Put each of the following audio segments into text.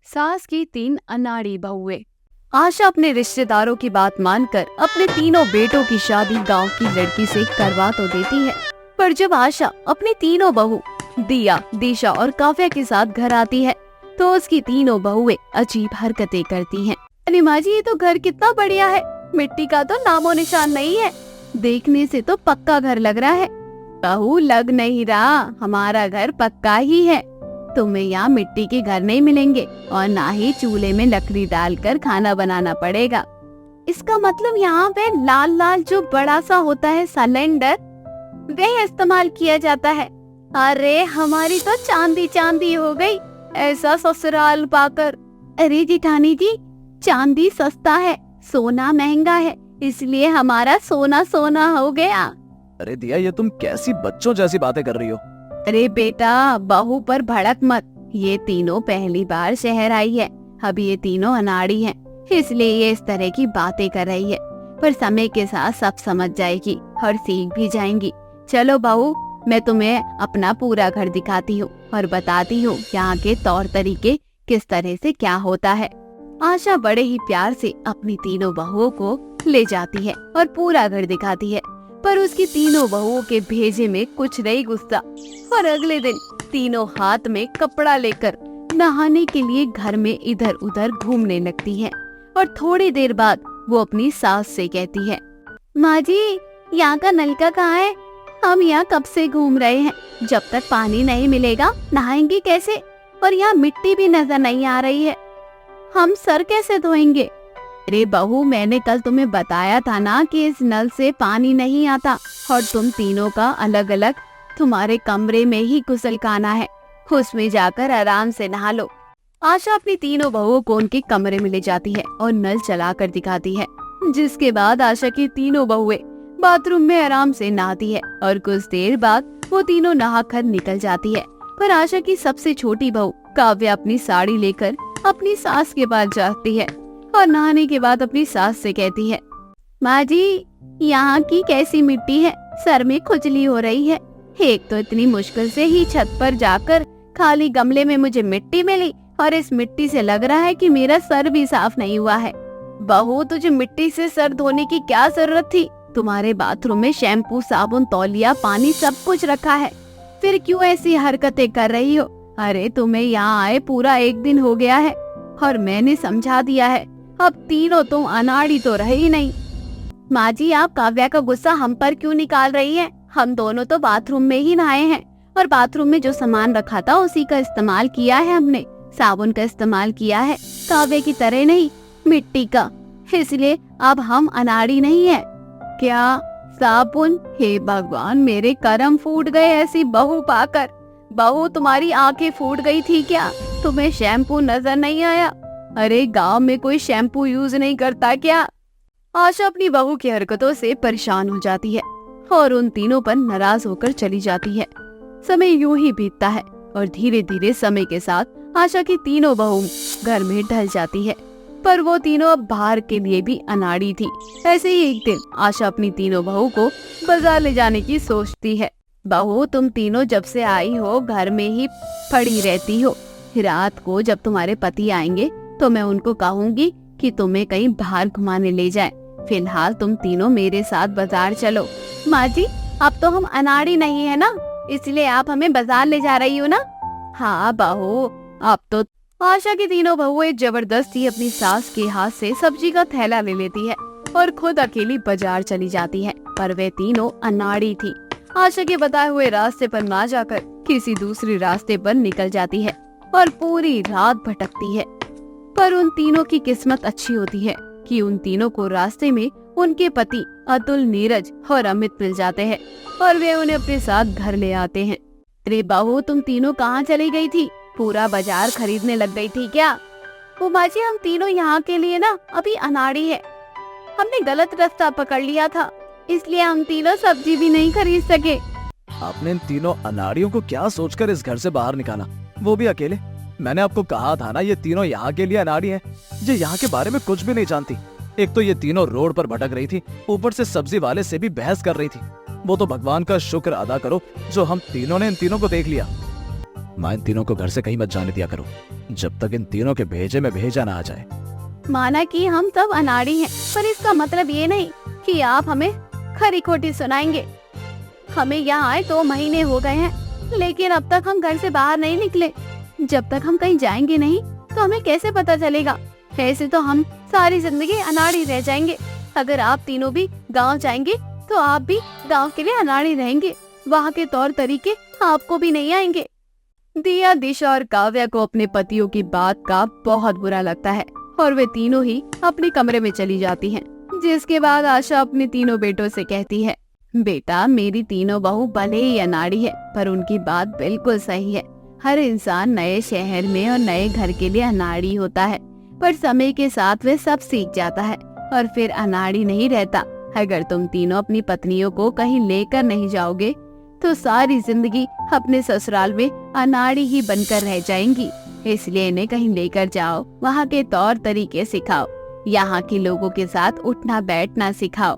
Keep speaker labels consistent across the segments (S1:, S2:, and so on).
S1: सास की 3 अनाड़ी बहुएं। आशा अपने रिश्तेदारों की बात मानकर अपने तीनों बेटों की शादी गांव की लड़की से करवा तो देती है, पर जब आशा अपनी तीनों बहू दिया, दिशा और काव्या के साथ घर आती है तो उसकी तीनों बहुएं अजीब हरकतें करती हैं। अरे माँ जी, ये तो घर कितना बढ़िया है, मिट्टी का तो नामो निशान नहीं है, देखने से तो पक्का घर लग रहा है। बहू, लग नहीं रहा, हमारा घर पक्का ही है। तुम्हें यहाँ मिट्टी के घर नहीं मिलेंगे और ना ही चूल्हे में लकड़ी डालकर खाना बनाना पड़ेगा। इसका मतलब यहाँ पे लाल लाल जो बड़ा सा होता है सिलेंडर, वह इस्तेमाल किया जाता है। अरे हमारी तो चांदी चांदी हो गई ऐसा ससुराल पाकर। अरे जिठानी जी, चांदी सस्ता है, सोना महंगा है, इसलिए हमारा सोना सोना हो गया।
S2: अरे दिया, ये तुम कैसी बच्चों जैसी बातें कर रही हो।
S1: अरे बेटा, बहू पर भड़क मत, ये तीनों पहली बार शहर आई है, अभी ये तीनों अनाड़ी हैं, इसलिए ये इस तरह की बातें कर रही है, पर समय के साथ सब समझ जाएगी और सीख भी जाएंगी। चलो बहू, मैं तुम्हें अपना पूरा घर दिखाती हूँ और बताती हूँ यहाँ के तौर तरीके किस तरह से क्या होता है। आशा बड़े ही प्यार से अपनी तीनों बहुओं को ले जाती है और पूरा घर दिखाती है, पर उसकी तीनों बहुओं के भेजे में कुछ नहीं घुसता और अगले दिन तीनों हाथ में कपड़ा लेकर नहाने के लिए घर में इधर उधर घूमने लगती हैं और थोड़ी देर बाद वो अपनी सास से कहती है, माँ जी, यहाँ का नलका कहाँ है? हम यहाँ कब से घूम रहे हैं, जब तक पानी नहीं मिलेगा नहाएंगे कैसे? और यहाँ मिट्टी भी नजर नहीं आ रही है, हम सर कैसे धोएंगे? अरे बहू, मैंने कल तुम्हें बताया था ना कि इस नल से पानी नहीं आता और तुम तीनों का अलग अलग तुम्हारे कमरे में ही गुसलखाना है, उसमें जाकर आराम से नहा लो। आशा अपनी तीनों बहुओं को उनके कमरे में ले जाती है और नल चलाकर दिखाती है, जिसके बाद आशा की तीनों बहुएं बाथरूम में आराम से नहाती है और कुछ देर बाद वो तीनों नहाकर निकल जाती है। पर आशा की सबसे छोटी बहू काव्या अपनी साड़ी लेकर अपनी सास के पास जाती है और नहाने के बाद अपनी सास से कहती है, माँ जी, यहाँ की कैसी मिट्टी है, सर में खुजली हो रही है। एक तो इतनी मुश्किल से ही छत पर जाकर खाली गमले में मुझे मिट्टी मिली और इस मिट्टी से लग रहा है कि मेरा सर भी साफ नहीं हुआ है। बहू, तुझे मिट्टी से सर धोने की क्या जरूरत थी? तुम्हारे बाथरूम में शैम्पू, साबुन, तौलिया, पानी सब कुछ रखा है, फिर क्यों ऐसी हरकतें कर रही हो? अरे तुम्हें यहाँ आए पूरा 1 दिन हो गया है और मैंने समझा दिया है, अब तीनों तुम अनाड़ी तो रहे ही नहीं। माँ जी, आप काव्या का गुस्सा हम पर क्यों निकाल रही हैं? हम दोनों तो बाथरूम में ही नहाए हैं और बाथरूम में जो सामान रखा था उसी का इस्तेमाल किया है हमने, साबुन का इस्तेमाल किया है, काव्या की तरह नहीं, मिट्टी का, इसलिए अब हम अनाड़ी नहीं है। क्या साबुन? हे भगवान, मेरे कर्म फूट गए ऐसी बहू पाकर। बहू, तुम्हारी आंखें फूट गई थी क्या? तुम्हें शैम्पू नजर नहीं आया? अरे गांव में कोई शैम्पू यूज नहीं करता क्या? आशा अपनी बहू की हरकतों से परेशान हो जाती है और उन तीनों पर नाराज होकर चली जाती है। समय यूं ही बीतता है और धीरे धीरे समय के साथ आशा की तीनों बहू घर में ढल जाती है, पर वो तीनों अब बाहर के लिए भी अनाड़ी थी। ऐसे ही एक दिन आशा अपनी तीनों बहू को बाजार ले जाने की सोचती है। बहू, तुम तीनों जब से आई हो घर में ही पड़ी रहती हो, रात को जब तुम्हारे पति आएंगे तो मैं उनको कहूँगी कि तुम्हें कहीं बाहर घुमाने ले जाएं। फिलहाल तुम तीनों मेरे साथ बाजार चलो। माँ जी, अब तो हम अनाड़ी नहीं है ना, इसलिए आप हमें बाजार ले जा रही हो ना? हाँ बहू, अब तो। आशा की तीनों बहुएं जबरदस्ती अपनी सास के हाथ से सब्जी का थैला ले लेती है और खुद अकेली बाजार चली जाती है, पर वे तीनों अनाड़ी थी। आशा के बताए हुए रास्ते पर ना जाकर किसी दूसरे रास्ते पर निकल जाती है और पूरी रात भटकती है। पर उन तीनों की किस्मत अच्छी होती है कि उन तीनों को रास्ते में उनके पति अतुल, नीरज और अमित मिल जाते हैं और वे उन्हें अपने साथ घर ले आते हैं। अरे बहू, तुम तीनों कहाँ चली गई थी? पूरा बाजार खरीदने लग गई थी क्या? वो माँ जी, हम तीनों यहाँ के लिए ना अभी अनाड़ी है, हमने गलत रास्ता पकड़ लिया था, इसलिए हम तीनों सब्जी भी नहीं खरीद सके।
S2: आपने इन तीनों अनाड़ियों को क्या सोचकर इस घर से बाहर निकाला, वो भी अकेले? मैंने आपको कहा था ना, ये तीनों यहाँ के लिए अनाड़ी हैं, जो यहाँ के बारे में कुछ भी नहीं जानती। एक तो ये तीनों रोड पर भटक रही थी, ऊपर से सब्जी वाले से भी बहस कर रही थी। वो तो भगवान का शुक्र अदा करो जो हम तीनों ने इन तीनों को देख लिया। माँ, इन तीनों को घर से कहीं मत जाने दिया करो जब तक इन तीनों के भेजे में भेजा ना आ जाए।
S1: माना कि हम सब अनाड़ी हैं, पर इसका मतलब ये नहीं कि आप हमें खरी खोटी सुनाएंगे। हमें यहाँ आए 2 महीने हो गए हैं, लेकिन अब तक हम घर से बाहर नहीं निकले। जब तक हम कहीं जाएंगे नहीं तो हमें कैसे पता चलेगा? ऐसे तो हम सारी जिंदगी अनाड़ी रह जाएंगे। अगर आप तीनों भी गांव जाएंगे तो आप भी गांव के लिए अनाड़ी रहेंगे। वहाँ के तौर तरीके आपको भी नहीं आएंगे। दिया, दिशा और काव्या को अपने पतियों की बात का बहुत बुरा लगता है और वे तीनों ही अपने कमरे में चली जाती हैं। जिसके बाद आशा अपने तीनों बेटों से कहती है, बेटा, मेरी तीनों बहू भले ही अनाड़ी है, पर उनकी बात बिल्कुल सही है। हर इंसान नए शहर में और नए घर के लिए अनाड़ी होता है, पर समय के साथ वे सब सीख जाता है और फिर अनाड़ी नहीं रहता। अगर तुम तीनों अपनी पत्नियों को कहीं लेकर नहीं जाओगे तो सारी जिंदगी अपने ससुराल में अनाड़ी ही बनकर रह जाएंगी। इसलिए इन्हें कहीं लेकर जाओ, वहाँ के तौर तरीके सिखाओ, यहाँ के लोगों के साथ उठना बैठना सिखाओ।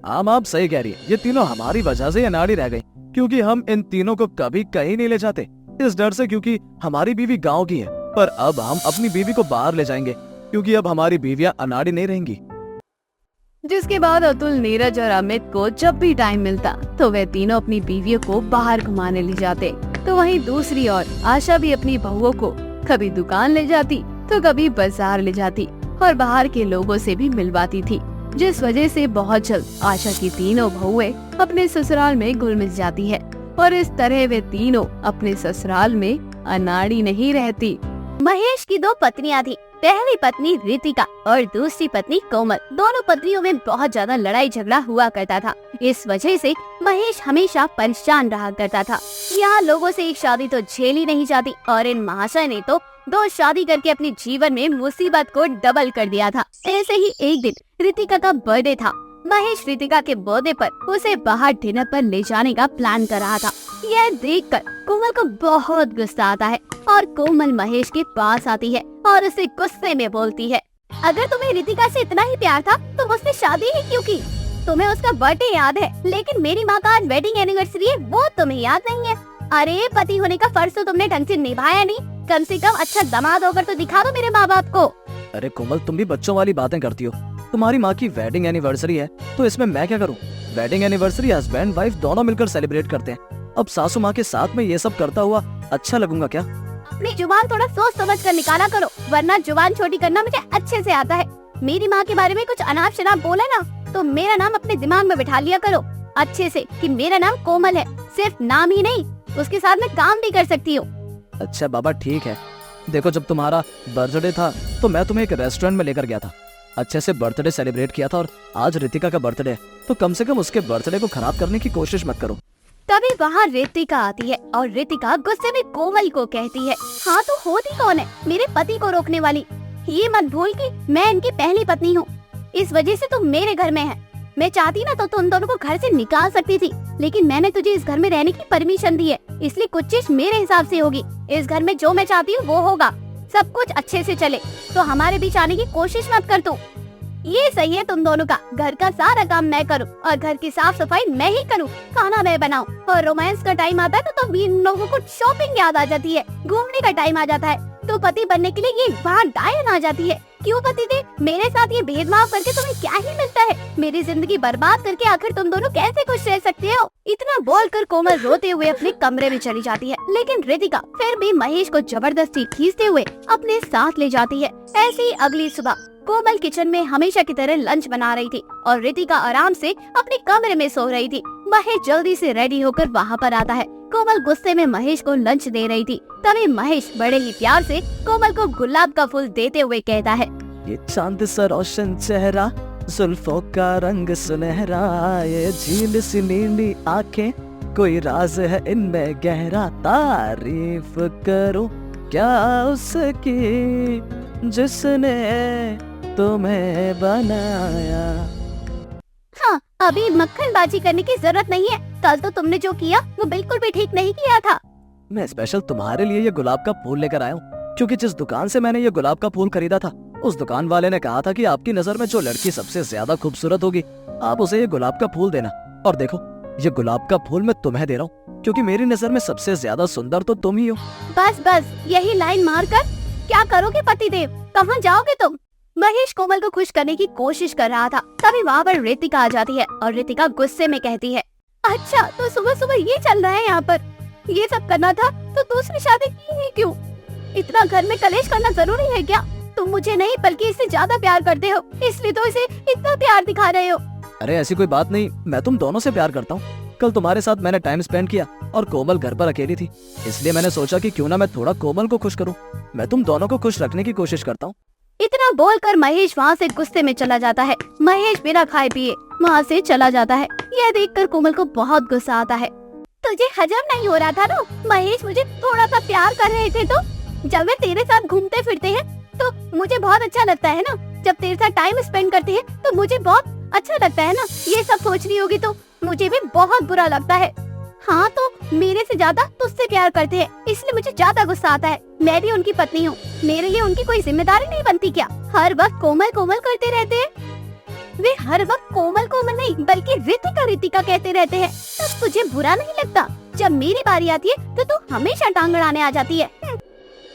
S2: आप सही कह रही है। ये तीनों हमारी वजह से अनाड़ी रह गई, क्योंकि हम इन तीनों को कभी कहीं नहीं ले जाते, इस डर से क्योंकि हमारी बीवी गांव की है। पर अब हम अपनी बीवी को बाहर ले जाएंगे, क्योंकि अब हमारी बीवियां अनाड़ी नहीं रहेंगी।
S1: जिसके बाद अतुल, नीरज और अमित को जब भी टाइम मिलता तो वे तीनों अपनी बीवियों को बाहर घुमाने ले जाते। तो वहीं दूसरी ओर आशा भी अपनी बहुओं को कभी दुकान ले जाती तो कभी बाजार ले जाती और बाहर के लोगों से भी मिलवाती थी, जिस वजह से बहुत जल्द आशा की तीनों बहुएं अपने ससुराल में घुल मिल जाती है और इस तरह वे तीनों अपने ससुराल में अनाड़ी नहीं रहती। महेश की 2 पत्नियां थी। पहली पत्नी रितिका और दूसरी पत्नी कोमल। दोनों पत्नियों में बहुत ज्यादा लड़ाई झगड़ा हुआ करता था। इस वजह से महेश हमेशा परेशान रहा करता था। यहाँ लोगों से एक शादी तो झेली नहीं जाती और इन महाशय ने तो 2 शादी करके अपने जीवन में मुसीबत को डबल कर दिया था। ऐसे ही एक दिन रितिका का बर्थडे था। महेश रितिका के बर्थडे पर उसे बाहर डिनर पर ले जाने का प्लान कर रहा था। यह देखकर कोमल को बहुत गुस्सा आता है और कोमल महेश के पास आती है और उसे गुस्से में बोलती है, अगर तुम्हें रितिका से इतना ही प्यार था तो मुझसे शादी ही क्यों की? तुम्हें उसका बर्थडे याद है, लेकिन मेरी माँ का आज वेडिंग एनिवर्सरी है, वो तुम्हें याद नहीं है। अरे, पति होने का फर्ज तो तुमने ढंग से निभाया नहीं। कम से कम अच्छा दामाद होकर तो दिखा दो मेरे माँ बाप को।
S2: अरे कोमल, तुम भी बच्चों वाली बातें करती हो। तुम्हारी माँ की वेडिंग एनिवर्सरी है तो इसमें मैं क्या करूँ? वेडिंग एनिवर्सरी हस्बैंड वाइफ दोनों मिलकर सेलिब्रेट करते हैं। अब सासू माँ के साथ में ये सब करता हुआ अच्छा लगूंगा क्या?
S1: अपनी जुबान थोड़ा सोच समझ कर निकाला करो, वरना जुबान छोटी करना मुझे अच्छे से आता है। मेरी माँ के बारे में कुछ अनाप शनाप बोले ना तो मेरा नाम अपने दिमाग में बिठा लिया करो अच्छे से कि मेरा नाम कोमल है। सिर्फ नाम ही नहीं, उसके साथ मैं काम भी कर सकती हूँ।
S2: अच्छा बाबा, ठीक है। देखो, जब तुम्हारा बर्थडे था तो मैं तुम्हें एक रेस्टोरेंट में लेकर गया था, अच्छे से बर्थडे सेलिब्रेट किया था, और आज रितिका का बर्थडे है तो कम से कम उसके बर्थडे को खराब करने की कोशिश मत करो।
S1: तभी वहाँ रितिका आती है और रितिका गुस्से में कोमल को कहती है, हाँ तो होती कौन है? मेरे पति को रोकने वाली। ये मत भूल कि मैं इनकी पहली पत्नी हूँ, इस वजह से तुम मेरे घर में है। मैं चाहती ना तो तुम दोनों को घर से निकाल सकती थी, लेकिन मैंने तुझे इस घर में रहने की परमिशन दी है, इसलिए कुछ चीज मेरे हिसाब से होगी। इस घर में जो मैं चाहती हूँ वो होगा, सब कुछ अच्छे से चले, तो हमारे बीच आने की कोशिश मत कर तू। ये सही है तुम दोनों का, घर का सारा काम मैं करूं और घर की साफ सफाई मैं ही करूं, खाना मैं बनाऊं, और रोमांस का टाइम आता है तो इन लोगों को शॉपिंग याद आ जाती है, घूमने का टाइम आ जाता है तो पति बनने के लिए ये वहाँ डायन आ जाती है। क्यों पति दे, मेरे साथ ये भेदभाव करके तुम्हें क्या ही मिलता है? मेरी जिंदगी बर्बाद करके आखिर तुम दोनों कैसे खुश रह सकते हो? इतना बोलकर कोमल रोते हुए अपने कमरे में चली जाती है, लेकिन रितिका फिर भी महेश को जबरदस्ती खींचते हुए अपने साथ ले जाती है। ऐसे ही अगली सुबह कोमल किचन में हमेशा की तरह लंच बना रही थी और रितिका आराम से अपने कमरे में सो रही थी। महेश जल्दी से रेडी होकर वहाँ पर आता है। कोमल गुस्से में महेश को लंच दे रही थी, तभी महेश बड़े ही प्यार से कोमल को गुलाब का फूल देते हुए कहता है,
S2: ये चांद सा रोशन चेहरा, जुल्फों का रंग सुनहरा, ये झील सी नीली आंखें, कोई राज है इनमें गहरा, तारीफ करो क्या उसकी जिसने तुम्हें बनाया।
S1: हाँ, अभी मक्खनबाजी करने की जरूरत नहीं है, कल तो तुमने जो किया वो बिल्कुल भी ठीक नहीं किया था।
S2: मैं स्पेशल तुम्हारे लिए ये गुलाब का फूल लेकर आया हूँ, क्योंकि जिस दुकान से मैंने ये गुलाब का फूल खरीदा था उस दुकान वाले ने कहा था कि आपकी नजर में जो लड़की सबसे ज्यादा खूबसूरत होगी आप उसे ये गुलाब का फूल देना। और देखो, ये गुलाब का फूल मैं तुम्हें दे रहा हूँ क्योंकि मेरी नजर में सबसे ज्यादा सुंदर तो तुम ही हो।
S1: बस बस यही लाइन मारकर क्या करोगे पतिदेव, कहाँ जाओगे तुम? महेश कोमल को खुश करने की कोशिश कर रहा था, तभी वहाँ पर रितिका आ जाती है और रितिका गुस्से में कहती है, अच्छा तो सुबह सुबह ये चल रहा है यहाँ पर, ये सब करना था तो दूसरी शादी की ही क्यों? इतना घर में कलेश करना जरूरी है क्या? तुम मुझे नहीं बल्कि इससे ज्यादा प्यार करते हो, इसलिए तो इसे इतना प्यार दिखा रहे हो।
S2: अरे ऐसी कोई बात नहीं, मैं तुम दोनों से प्यार करता हूँ। कल तुम्हारे साथ मैंने टाइम स्पेंड किया और कोमल घर पर अकेली थी, इसलिए मैंने सोचा कि क्यों ना मैं थोड़ा कोमल को खुश करूँ। मैं तुम दोनों को खुश रखने की कोशिश करता हूँ।
S1: इतना बोलकर महेश वहाँ से गुस्से में चला जाता है। महेश बिना खाए पिए वहाँ से चला जाता है। यह देखकर कोमल को बहुत गुस्सा आता है। तुझे हजम नहीं हो रहा था ना, महेश मुझे थोड़ा सा प्यार कर रहे थे तो जब वे तेरे साथ घूमते फिरते हैं तो मुझे बहुत अच्छा लगता है ना, जब तेरे साथ टाइम स्पेंड करते हैं तो मुझे बहुत अच्छा लगता है ना। ये सब सोच रही होगी तो मुझे भी बहुत बुरा लगता है। हाँ तो मेरे से ज्यादा तुझसे प्यार करते हैं, इसलिए मुझे ज्यादा गुस्सा आता है। मैं भी उनकी पत्नी हूँ, मेरे लिए उनकी कोई जिम्मेदारी नहीं बनती क्या? हर वक्त कोमल कोमल करते रहते हैं। वे हर वक्त कोमल कोमल नहीं बल्कि रितिका रितिका कहते रहते हैं। तब तुझे बुरा नहीं लगता? जब मेरी बारी आती है तो तू हमेशा टांग अड़ाने आ जाती है।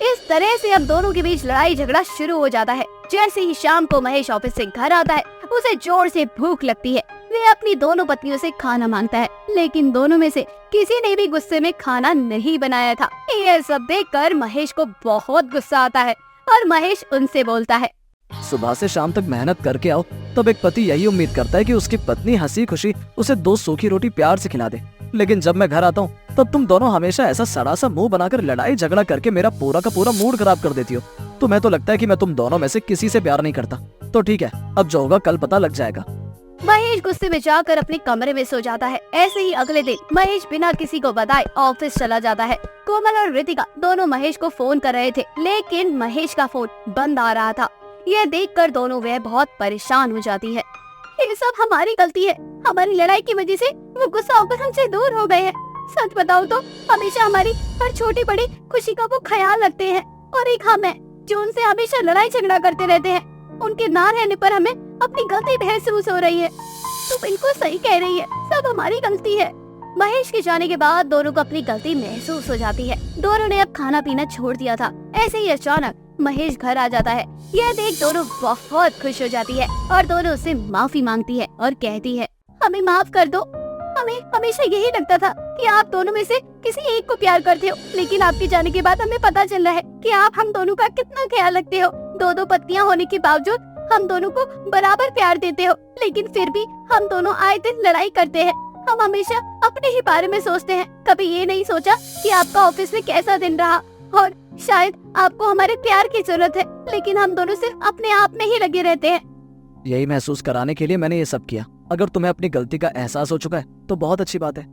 S1: इस तरह से अब दोनों के बीच लड़ाई झगड़ा शुरू हो जाता है। जैसे ही शाम को महेश ऑफिस से घर आता है, उसे जोर से भूख लगती है। वे अपनी दोनों पत्नियों से खाना मांगता है, लेकिन दोनों में से किसी ने भी गुस्से में खाना नहीं बनाया था। यह सब देखकर महेश को बहुत गुस्सा आता है और महेश उनसे बोलता है,
S2: सुबह से शाम तक मेहनत करके आओ तब एक पति यही उम्मीद करता है कि उसकी पत्नी हंसी खुशी उसे 2 सूखी रोटी प्यार से खिला दे, लेकिन जब मैं घर आता हूँ तब तुम दोनों हमेशा ऐसा सड़ा सा मुंह बनाकर लड़ाई झगड़ा करके मेरा पूरा का पूरा मूड खराब कर देती हो। तुम्हें तो लगता है कि मैं तुम दोनों में से किसी से प्यार नहीं करता। तो ठीक है, अब जो होगा कल पता लग जाएगा।
S1: महेश गुस्से में जाकर अपने कमरे में सो जाता है। ऐसे ही अगले दिन महेश बिना किसी को बताए ऑफिस चला जाता है। कोमल और रितिका दोनों महेश को फोन कर रहे थे, लेकिन महेश का फोन बंद आ रहा था। यह देखकर दोनों वह बहुत परेशान हो जाती है। ये सब हमारी गलती है, हमारी लड़ाई की वजह से वो गुस्सा होकर हमसे दूर हो गए हैं। सच बताओ तो हमेशा हमारी हर छोटी बड़ी खुशी का वो ख्याल रखते हैं, और एक हम हैं जो उनसे हमेशा लड़ाई झगड़ा करते रहते हैं। उनके ना रहने पर हमें अपनी गलती महसूस हो रही है। तो बिल्कुल सही कह रही है, सब हमारी गलती है। महेश के जाने के बाद दोनों को अपनी गलती महसूस हो जाती है। दोनों ने अब खाना पीना छोड़ दिया था। ऐसे ही अचानक महेश घर आ जाता है। यह देख दोनों बहुत खुश हो जाती है और दोनों उससे माफी मांगती है और कहती है, हमें माफ कर दो। हमें हमेशा यही लगता था कि आप दोनों में से किसी एक को प्यार करते हो, लेकिन आपके जाने के बाद हमें पता चल रहा है कि आप हम दोनों का कितना ख्याल रखते हो। 2 पत्नियां होने के बावजूद हम दोनों को बराबर प्यार देते हो, लेकिन फिर भी हम दोनों आए दिन लड़ाई करते हैं। हम हमेशा अपने ही बारे में सोचते हैं, कभी ये नहीं सोचा कि आपका ऑफिस में कैसा दिन रहा, और शायद आपको हमारे प्यार की जरूरत है, लेकिन हम दोनों सिर्फ अपने आप में ही लगे रहते हैं।
S2: यही महसूस कराने के लिए मैंने ये सब किया। अगर तुम्हें अपनी गलती का एहसास हो चुका है तो बहुत अच्छी बात है।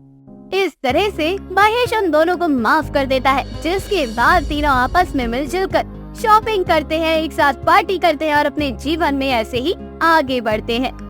S1: इस तरह से महेश उन दोनों को माफ कर देता है, जिसके बाद तीनों आपस में मिलजुल कर शॉपिंग करते हैं, एक साथ पार्टी करते हैं और अपने जीवन में ऐसे ही आगे बढ़ते हैं।